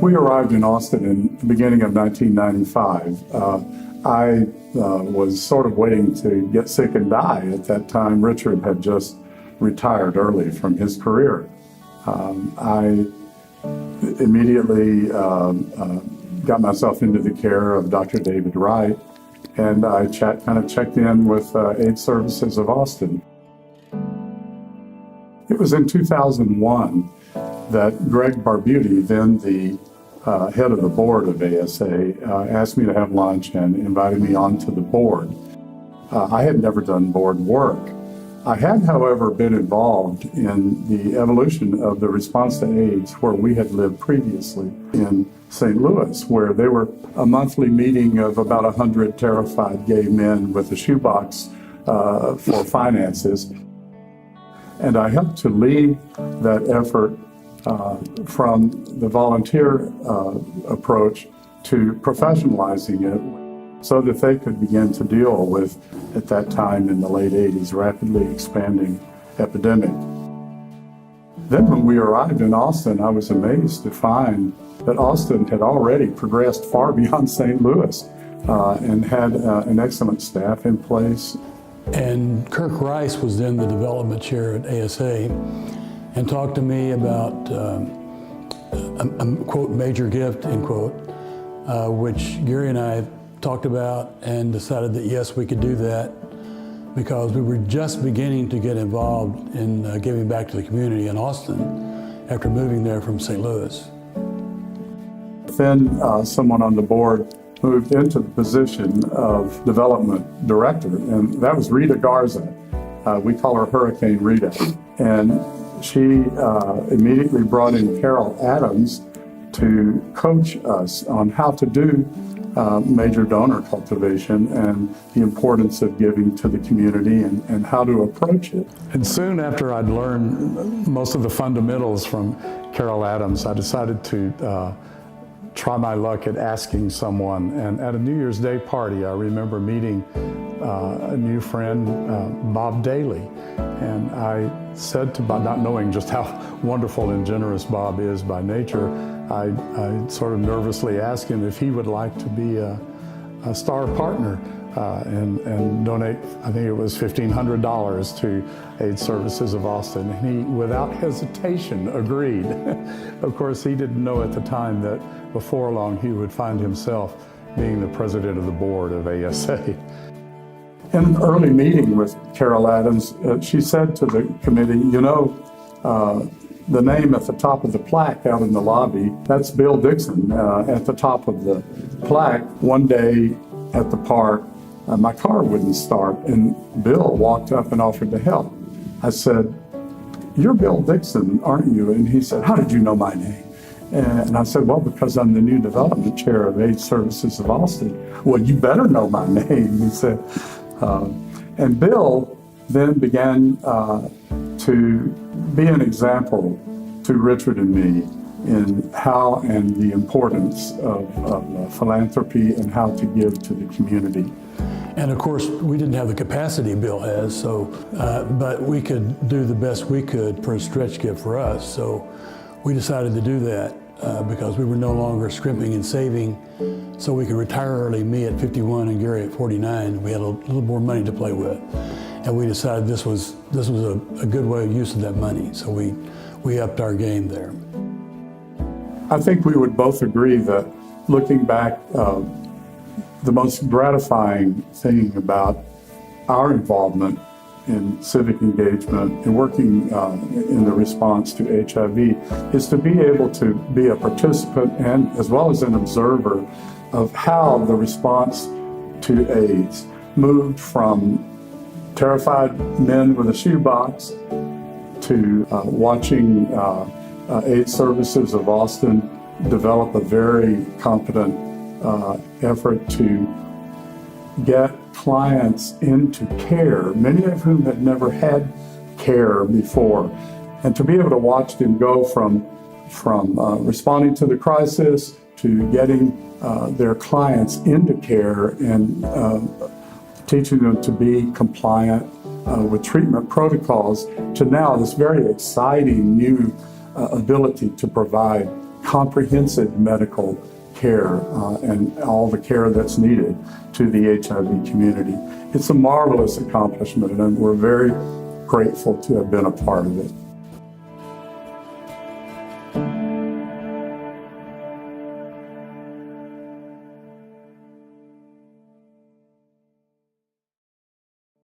We arrived in Austin in the beginning of 1995. I was sort of waiting to get sick and die at that time. Richard had just retired early from his career. I immediately got myself into the care of Dr. David Wright, and I kind of checked in with AIDS Services of Austin. It was in 2001 that Greg Barbuti, then the head of the board of ASA, asked me to have lunch and invited me onto the board. I had never done board work. I had, however, been involved in the evolution of the response to AIDS where we had lived previously in St. Louis, where they were a monthly meeting of about 100 terrified gay men with a shoebox for finances. And I helped to lead that effort from the volunteer approach to professionalizing it so that they could begin to deal with, at that time in the late 80s, rapidly expanding epidemic. Then when we arrived in Austin, I was amazed to find that Austin had already progressed far beyond St. Louis and had an excellent staff in place. And Kirk Rice was then the development chair at ASA and talked to me about a quote, major gift, end quote, which Gary and I talked about and decided that yes, we could do that because we were just beginning to get involved in giving back to the community in Austin after moving there from St. Louis. Then someone on the board moved into the position of development director, and that was Rita Garza. We call her Hurricane Rita. And she immediately brought in Carol Adams to coach us on how to do major donor cultivation and the importance of giving to the community and how to approach it. And soon after I'd learned most of the fundamentals from Carol Adams, I decided to try my luck at asking someone. And at a New Year's Day party, I remember meeting a new friend, Bob Daly. And I said to Bob, not knowing just how wonderful and generous Bob is by nature, I sort of nervously asked him if he would like to be a star partner and donate, I think it was $1,500 to AIDS Services of Austin. And he, without hesitation, agreed. Of course, he didn't know at the time that before long he would find himself being the president of the board of ASA. In an early meeting with Carol Adams, she said to the committee, you know, the name at the top of the plaque out in the lobby, that's Bill Dixon at the top of the plaque. One day at the park, my car wouldn't start, and Bill walked up and offered to help. I said, you're Bill Dixon, aren't you? And he said, how did you know my name? And I said, well, because I'm the new development chair of AIDS Services of Austin. Well, you better know my name, he said. And Bill then began to be an example to Richard and me in how and the importance of philanthropy and how to give to the community. And of course, we didn't have the capacity Bill has, so but we could do the best we could for a stretch gift for us. So we decided to do that because we were no longer scrimping and saving, so we could retire early, me at 51 and Gary at 49. We had a little more money to play with. And we decided this was a good way of use of that money, so we upped our game there. I think we would both agree that looking back, the most gratifying thing about our involvement in civic engagement and working in the response to HIV is to be able to be a participant and as well as an observer of how the response to AIDS moved from terrified men with a shoebox to watching AIDS Services of Austin develop a very competent effort to get clients into care, many of whom had never had care before, and to be able to watch them go from responding to the crisis to getting their clients into care and teaching them to be compliant with treatment protocols, to now this very exciting new ability to provide comprehensive medical care and all the care that's needed to the HIV community. It's a marvelous accomplishment, and we're very grateful to have been a part of it.